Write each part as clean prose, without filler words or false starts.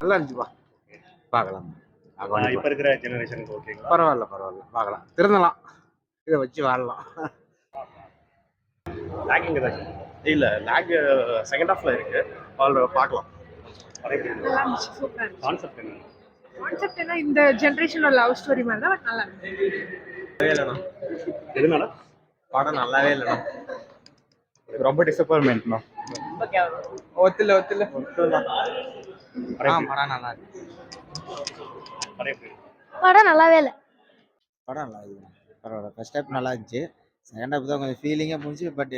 நல்லா இருந்துச்சுப்பா. பார்க்கலாம். இப்ப இருக்கிற ஜெனரேஷனுக்கு ஓகேங்களா? பரவாயில்ல பார்க்கலாம். திருந்தலாம். இதை வச்சு வாழலாம். லாகிங் ஏதாச்சும் இல்ல, லாக் செகண்ட் ஹாஃப்ல இருக்கு. பார்க்கலாம். நல்லா இருந்துச்சு, சூப்பரா இருந்துச்சு. கான்செப்ட் என்ன? கான்செப்ட் என்ன, இந்த ஜெனரேஷனோட லவ் ஸ்டோரி மாதிரி தான், பட் நல்லா இருந்துச்சு. எதுனால படம் நல்லாவே இல்லைண்ணா. ரொம்ப டிசப்பாயின்மெண்ட்ண்ணா. ரொம்ப கேவலம். ஒத்துல படம் படம் நல்லா இருக்கு. படம் நல்லாவே இல்லை. படம் நல்லா இருக்குண்ணா. பரவாயில்ல. ஃபர்ஸ்ட் ஹாஃப் நல்லா இருந்துச்சு. செகண்ட் ஹாஃப் தான் கொஞ்சம் ஃபீலிங்காக போணுச்சு. பட்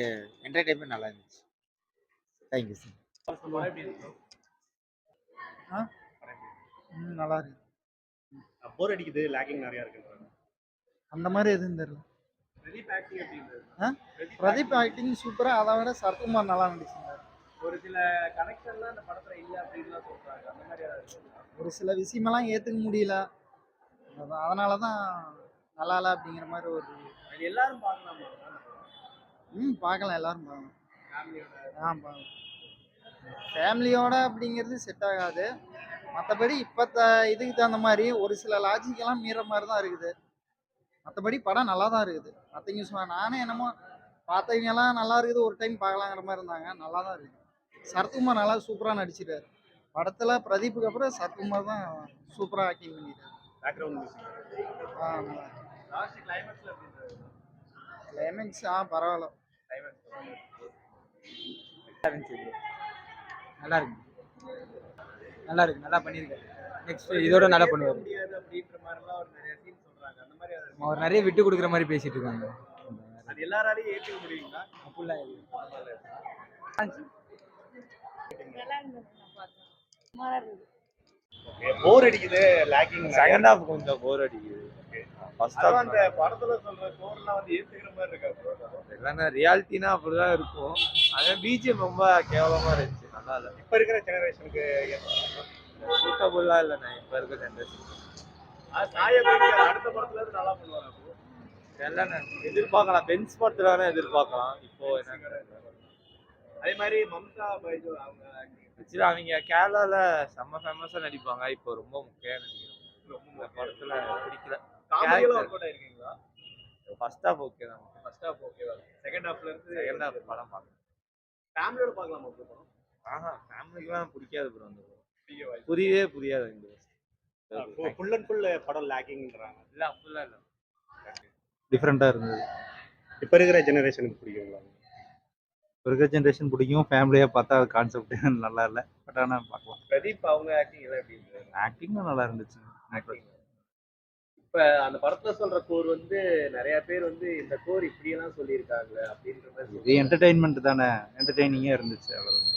என்டர்டைன்மெண்ட் நல்லா இருந்துச்சு. Thank you sir. நல்லா இருக்கு. போர் அடிக்குது, லாகிங் நிறைய இருக்குன்றாங்க. அந்த மாதிரி எதுவும் தெரியல. பிரதீப் ஆக்டிங் எப்படி இருந்தது? பிரதீப் ஆக்டிங் சூப்பரா. அதை விட சரத்குமார் நல்லா நடிச்சிருந்தாரு. ஒரு சில கனெக்ஷன்லாம் இந்த படத்துல இல்ல அப்படின்னு சொல்றாங்க. அந்த மாதிரி ஒரு சில விஷயமெல்லாம் ஏத்துக்க முடியல. அதனாலதான் நல்லா இல்லை அப்படிங்கிற மாதிரி ஒரு எல்லாரும் பார்க்கலாமா? பார்க்கலாம். எல்லாரும் பார்க்கலாம். பார்க்கலாம். ஃபேமிலியோட அப்படிங்கிறது செட் ஆகாது. மற்றபடி இப்போ இதுக்கு தகுந்த மாதிரி ஒரு சில லாஜிக்கெல்லாம் மீற மாதிரி தான் இருக்குது. மற்றபடி படம் நல்லா தான் இருக்குது. மற்றவங்க நானே என்னமோ பார்த்தவங்கெல்லாம் நல்லா இருக்குது, ஒரு டைம் பார்க்கலாங்கிற மாதிரி இருந்தாங்க. நல்லா தான் இருக்குது. சரத்குமார் நல்லா சூப்பராக நடிச்சிட்டாரு. படத்தில் பிரதீப்புக்கு அப்புறம் சரத்குமார் தான் சூப்பராக ஆக்டிங் பண்ணிட்டாரு. பேக்ரவுண்ட் மியூசிக் நல்லா லாஸ்ட் கிளைமேக்ஸ்ல எப்படி இருந்தது? கிளைமேக்ஸ் பரவாயில்ல. நல்லா இருக்கு. நல்லா பண்ணியிருக்காரு. நெக்ஸ்ட் இதோட நல்லா பண்ணுவார். முடியாது அப்படின்ற மாதிரிலாம் ஒரு நிறைய சீன் சொல்றாங்க. அந்த மாதிரி அவர் நிறைய விட்டு கொடுக்குற மாதிரி பேசிட்டு இருக்காங்க. அது எல்லாராலையும் ஏற்றுக்க முடியுங்களா? அப்படிலாம் இல்லை. நல்லா இருந்தது. நான் பார்த்தேன். சுமாரா இருந்தது. போர் அடிக்குது, லாகிங் செகண்ட் ஹாஃப் கொஞ்சம் போர் அடிக்குது. ஃபர்ஸ்ட் ஹாஃப் அந்த படத்துல சொல்ற போர்லாம் வந்து ஏத்துக்கிற மாதிரி இருக்கா? எல்லாமே ரியாலிட்டினா அப்படிதான் இருக்கும். அதே பிஜிஎம் ரொம்ப கேவலமா இருந்துச்சு. நல்லா இல்லை. இப்ப இருக்கிற ஜெனரேஷனுக்கு சூட்டபுள்ளா இல்லைண்ணா இப்ப இருக்க ஜென்ரேஷன். அடுத்த படத்துல இருந்து நல்லா பண்ணுவாங்க. எல்லாம் எதிர்பார்க்கலாம். பென்ஸ் படத்துல வேணா எதிர்பார்க்கலாம். இப்போ என்ன அதே மாதிரி மம்தா பைஜு அவங்க அவங்க கேரளால செம்ம ஃபேமஸா நடிப்பாங்க. இப்போ ரொம்ப முக்கியம் நடிக்கிறோம். படத்துல பிடிக்கல. காமெடியெல்லாம் ஒர்க் அவுட் ஆயிருக்கீங்களா? ஃபர்ஸ்ட் ஹாஃப் ஓகே தான். ஃபர்ஸ்ட் ஹாஃப் ஓகேவா? செகண்ட் ஹாஃப்ல இருந்து செகண்ட் ஹாஃப் படம் பார்க்கலாம். ஃபேமிலியோட பார்க்கலாமா ப்ரோ படம்? ஃபேமிலிக்குலாம் பிடிக்காது ப்ரோ. அந்த புரியவே இந்த ஃபுல் அண்ட் ஃபுல் படம் லாகிங்ன்றாங்க. இல்ல அப்படிலாம் இல்லை. டிஃப்ரெண்ட்டாக இருந்தது. இப்ப இருக்கிற ஜெனரேஷனுக்கு பிடிக்குங்களா? இப்போ இருக்கிற ஜென்ரேஷன் பிடிக்கும். ஃபேமிலியாக பார்த்தா அது கான்செப்ட் நல்லா இல்லை. பட் ஆனால் பார்க்கலாம். பிரதீப் அவங்க ஆக்டிங் எல்லாம் எப்படி இருந்தது? ஆக்டிங்கும் நல்லா இருந்துச்சு. இப்ப அந்த படத்துல சொல்ற கோர் வந்து நிறைய பேர் வந்து இந்த கோர் இப்படியெல்லாம் சொல்லியிருக்காங்க அப்படின்ற மாதிரி இது என்டர்டெயின்மெண்ட் தானே. என்டர்டெய்னிங்காக இருந்துச்சு. அவ்வளோதான்.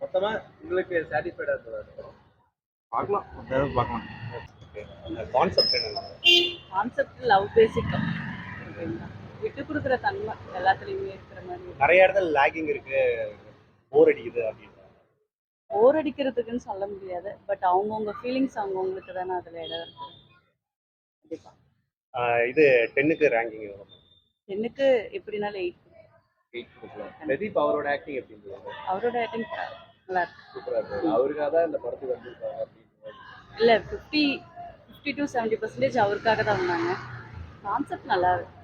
மொத்தமா உங்களுக்கு சாட்டிஸ்ஃபைடா இருந்ததா? பார்க்கலாம். பார்க்கலாம். கான்செப்ட் என்ன? கான்செப்ட் லவ் பேசிக் விட்டு கொடுக்குற தன்மை எல்லாத்துலேயுமே இருக்கிற மாதிரி. நிறைய இடத்துல லாகிங் இருக்கு, போர் அடிக்குது அப்படின்றாங்க. போர் அடிக்கிறதுக்குன்னு சொல்ல முடியாது. பட் அவங்கவுங்க ஃபீலிங்ஸ் அவங்கவுங்களுக்கு தானே அதில் இடம் இருக்கு. கண்டிப்பாக இது 10க்கு ரேங்கிங் எவ்வளோ? 10க்கு எப்படினாலும் 8. பிரதீப் அவரோட ஆக்டிங் எப்படி இருந்தது? அவரோட ஆக்டிங் நல்லா இருக்கு. சூப்பரா இருக்கு. அவருக்காக தான் இந்த படத்துக்கு வந்திருக்காங்க அப்படின்னு இல்லை 50 to 70% அவருக்காக தான் வந்தாங்க. கான்செப்ட் நல்லா இருக்கு.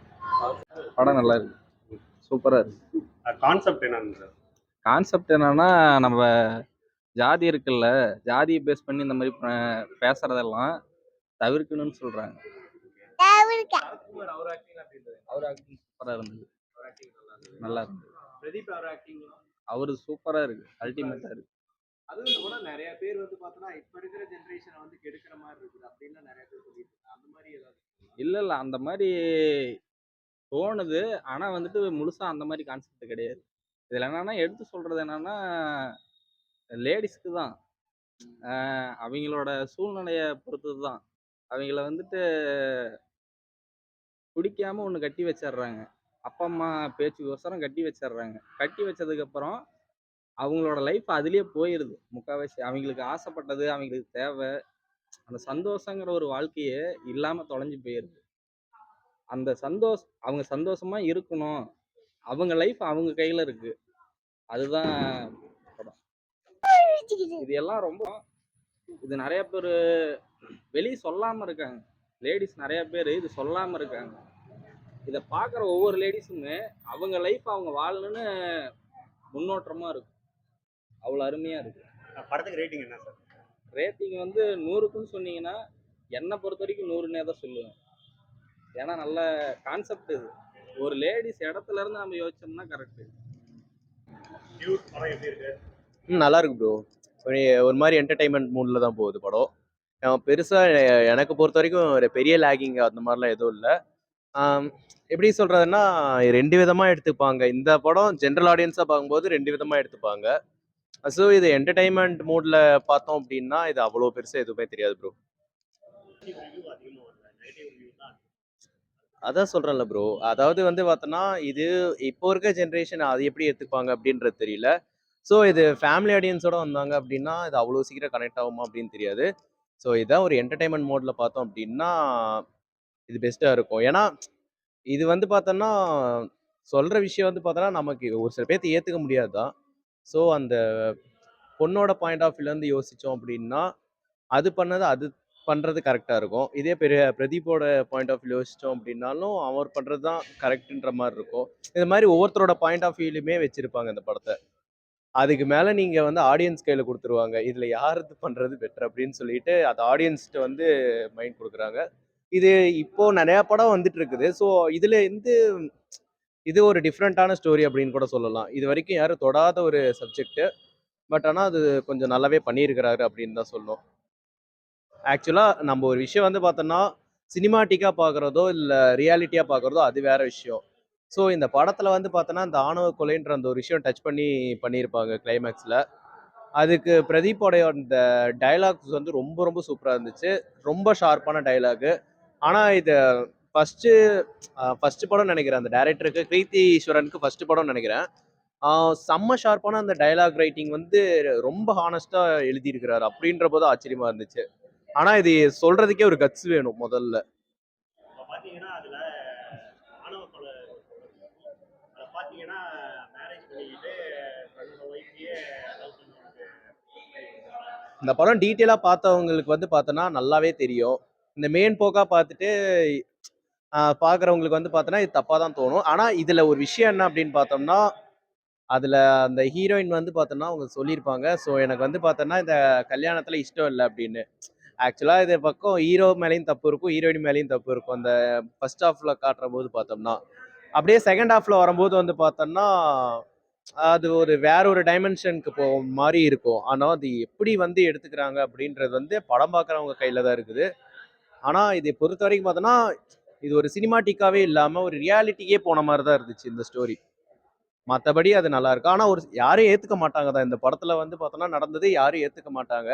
படம் நல்லா இருக்கு. சூப்பரா இருக்கு. கான்செப்ட் என்னன்னு சார்? கான்செப்ட் என்னன்னா, நம்ம ஜாதி இருக்குல்ல, ஜாதியை பேஸ் பண்ணி இந்த மாதிரி பேசுறதெல்லாம் தவிர்க்கணும்னு சொல்றாங்க. அவர் ஆக்டிங் அப்படி இருந்தது. அவர் ஆக்டிங் சூப்பரா இருந்தது. அவர் ஆக்டிங் நல்லா இருந்தது. பிரதீப் அவர் ஆக்டிங் அவரு சூப்பரா இருக்கு. அல்டிமேட்டா இருக்கு. அதுவும் இந்த படம் நிறைய பேர் வந்து பார்த்தோன்னா இப்ப இருக்கிற ஜென்ரேஷனை வந்து கெடுக்கிற மாதிரி இருக்குது அப்படின்னு நிறைய பேர் சொல்லிட்டு இருக்காங்க. அந்த மாதிரி ஏதாவது இல்ல அந்த மாதிரி தோணுது. ஆனா வந்துட்டு முழுசா அந்த மாதிரி கான்செப்ட் கிடையாது. இதுல என்னன்னா எடுத்து சொல்றது என்னன்னா, லேடிஸ்க்கு தான் அவங்களோட சூழ்நிலையை பொறுத்தது தான். அவங்கள வந்துட்டு பிடிக்காம ஒன்று கட்டி வச்சிடுறாங்க. அப்பா அம்மா பேச்சுக்கோசரம் கட்டி வச்சிடுறாங்க. கட்டி வச்சதுக்கப்புறம் அவங்களோட லைஃப் அதுலேயே போயிடுது முக்கால்வாசி. அவங்களுக்கு ஆசைப்பட்டது, அவங்களுக்கு தேவை, அந்த சந்தோஷங்கிற ஒரு வாழ்க்கையே இல்லாமல் தொலைஞ்சு போயிடுது. அந்த அவங்க சந்தோஷமா இருக்கணும், அவங்க லைஃப் அவங்க கையில் இருக்கு. அதுதான் படம். இது எல்லாம் ரொம்ப இது நிறைய பேர் வெளியே சொல்லாம இருக்காங்க. லேடிஸ் நிறைய பேர் இது சொல்லாம இருக்காங்க. இதை பார்க்குற ஒவ்வொரு லேடிஸுமே அவங்க லைஃப் அவங்க வாழணும்னு முன்னோட்டமா இருக்கும். அவ்வளோ அருமையா இருக்கு. படத்துக்கு ரேட்டிங் என்ன சார்? ரேட்டிங் வந்து 100க்குன்னு சொன்னீங்கன்னா என்னை பொறுத்த வரைக்கும் 100னே தான் சொல்லுவேன். ஏன்னா நல்ல கான்செப்ட் இது. ஒரு லேடிஸ் இடத்துல இருந்து நம்ம யோசிச்சோம்னா கரெக்டு. டியூட் படம் எப்படி இருக்கு? நல்லா இருக்கு ப்ரோ. ஒரு மாதிரி என்டர்டைன்மெண்ட் மூடில் தான் போகுது படம். பெருசாக எனக்கு பொறுத்த வரைக்கும் ஒரு பெரிய லேகிங் அந்த மாதிரிலாம் எதுவும் இல்லை. எப்படி சொல்கிறதுன்னா 2 விதமாக எடுத்துப்பாங்க. இந்த படம் ஜென்ரல் ஆடியன்ஸாக பார்க்கும்போது 2 விதமாக எடுத்துப்பாங்க. ஸோ இது என்டர்டைன்மெண்ட் மூடில் பார்த்தோம் அப்படின்னா இது அவ்வளோ பெருசாக எதுவுமே தெரியாது ப்ரோ. அதான் சொல்கிறேன்ல ப்ரோ. அதாவது வந்து பார்த்தோன்னா இது இப்போ இருக்க ஜென்ரேஷன் அது எப்படி எடுத்துப்பாங்க அப்படின்றது தெரியல. ஸோ இது ஃபேமிலி ஆடியன்ஸோட வந்தாங்க அப்படின்னா இது அவ்வளோ சீக்கிரம் கனெக்ட் ஆகுமா அப்படின்னு தெரியாது. ஸோ இதான் ஒரு என்டர்டைன்மெண்ட் மோடில் பார்த்தோம் அப்படின்னா இது பெஸ்ட்டாக இருக்கும். ஏன்னா இது வந்து பார்த்தோன்னா சொல்கிற விஷயம் வந்து பார்த்தோன்னா நமக்கு ஒரு சில பேர்த்து ஏற்றுக்க முடியாது தான். ஸோ அந்த பொண்ணோட பாயிண்ட் ஆஃப் வியூலேருந்து யோசித்தோம் அப்படின்னா அது பண்ணுறது கரெக்டாக இருக்கும். இதே பிரதீப்போட பாயிண்ட் ஆஃப் வியூ யோசித்தோம் அப்படின்னாலும் அவர் பண்ணுறது தான் கரெக்டுன்ற மாதிரி இருக்கும். இது மாதிரி ஒவ்வொருத்தரோட பாயிண்ட் ஆஃப் வியூலையுமே வச்சுருப்பாங்க இந்த படத்தை. அதுக்கு மேலே நீங்கள் வந்து ஆடியன்ஸ் கையில் கொடுத்துருவாங்க. இதில் யாருக்கு பண்ணுறது பெட்டர் அப்படின்னு சொல்லிட்டு அது ஆடியன்ஸ்கிட்ட வந்து மைண்ட் கொடுக்குறாங்க. இது இப்போது நிறையா படம் வந்துட்டு இருக்குது. ஸோ இதில் இது ஒரு டிஃப்ரெண்ட்டான ஸ்டோரி அப்படின்னு கூட சொல்லலாம். இது வரைக்கும் யாரும் தொடாத ஒரு சப்ஜெக்ட்டு. பட் ஆனால் அது கொஞ்சம் நல்லாவே பண்ணியிருக்கிறாரு அப்படின்னு தான் சொல்லணும். ஆக்சுவலாக நம்ம ஒரு விஷயம் வந்து பார்த்தோன்னா சினிமாட்டிக்காக பார்க்குறதோ இல்லை ரியாலிட்டியாக பார்க்குறதோ அது வேற விஷயம். ஸோ இந்த படத்தில் வந்து பார்த்தோன்னா இந்த ஆணவ கொலைன்ற அந்த ஒரு விஷயம் டச் பண்ணியிருப்பாங்க கிளைமேக்ஸில். அதுக்கு பிரதீப்போடைய அந்த டைலாக்ஸ் வந்து ரொம்ப ரொம்ப சூப்பராக இருந்துச்சு. ரொம்ப ஷார்ப்பான டைலாகு. ஆனால் இது ஃபஸ்ட்டு படம் நினைக்கிறேன் அந்த டைரக்டருக்கு கீர்த்தி ஈஸ்வரனுக்கு ஃபஸ்ட்டு படம் நினைக்கிறேன். செம்ம ஷார்ப்பான அந்த டைலாக் ரைட்டிங் வந்து ரொம்ப ஹானஸ்ட்டாக எழுதியிருக்கிறாரு அப்படின்ற போது ஆச்சரியமாக இருந்துச்சு. ஆனால் இது சொல்கிறதுக்கே ஒரு கட்ஸ் வேணும் முதல்ல. பார்த்தீங்கன்னா அதில் ஆணவ கொலை அதை பார்த்தீங்கன்னா மேரேஜ் பண்ணிக்கிட்டு தன்னோட ஒய்ஃபையே லவ் பண்ணுவாங்க. இந்த படம் டீட்டெயிலாக பார்த்தவங்களுக்கு வந்து பார்த்தோன்னா நல்லாவே தெரியும். இந்த மெயின் போக்காக பார்த்துட்டு பார்க்குறவங்களுக்கு வந்து பார்த்தோன்னா இது தப்பாக தான் தோணும். ஆனால் இதில் ஒரு விஷயம் என்ன அப்படின்னு பார்த்தோம்னா அதில் அந்த ஹீரோயின் வந்து பார்த்தோன்னா அவங்க சொல்லியிருப்பாங்க. ஸோ எனக்கு வந்து பார்த்தோன்னா இந்த கல்யாணத்தில் இஷ்டம் இல்லை அப்படின்னு. ஆக்சுவலாக இது பக்கம் ஹீரோ மேலேயும் தப்பு இருக்கும், ஹீரோயின் மேலேயும் தப்பு இருக்கும். அந்த ஃபர்ஸ்ட் ஹாஃபில் காட்டுற போது பார்த்தோம்னா அப்படியே செகண்ட் ஹாஃபில் வரும்போது வந்து பார்த்தோம்னா அது ஒரு வேற ஒரு டைமென்ஷனுக்கு போகும் மாதிரி இருக்கும். ஆனால் அது எப்படி வந்து எடுத்துக்கிறாங்க அப்படின்றது வந்து படம் பார்க்குறவங்க கையில் தான் இருக்குது. ஆனால் இதை பொறுத்த வரைக்கும் பார்த்தோன்னா இது ஒரு சினிமாட்டிக்காகவே இல்லாமல் ஒரு ரியாலிட்டிக்கே போன மாதிரி தான் இருந்துச்சு இந்த ஸ்டோரி. மற்றபடி அது நல்லா இருக்கு. ஆனால் ஒரு யாரும் ஏற்றுக்க மாட்டாங்க தான். இந்த படத்தில் வந்து பார்த்தோன்னா நடந்தது யாரும் ஏற்றுக்க மாட்டாங்க.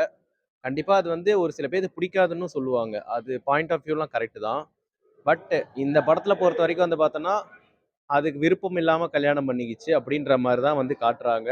கண்டிப்பாக அது வந்து ஒரு சில பேருக்கு பிடிக்காதுன்னு சொல்லுவாங்க. அது பாயிண்ட் ஆஃப் வியூலாம் கரெக்டு தான். பட் இந்த படத்தில் பொறுத்த வரைக்கும் வந்து பார்த்தோன்னா அதுக்கு விருப்பம் இல்லாமல் கல்யாணம் பண்ணிக்கிச்சு அப்படின்ற மாதிரி தான் வந்து காட்டுறாங்க.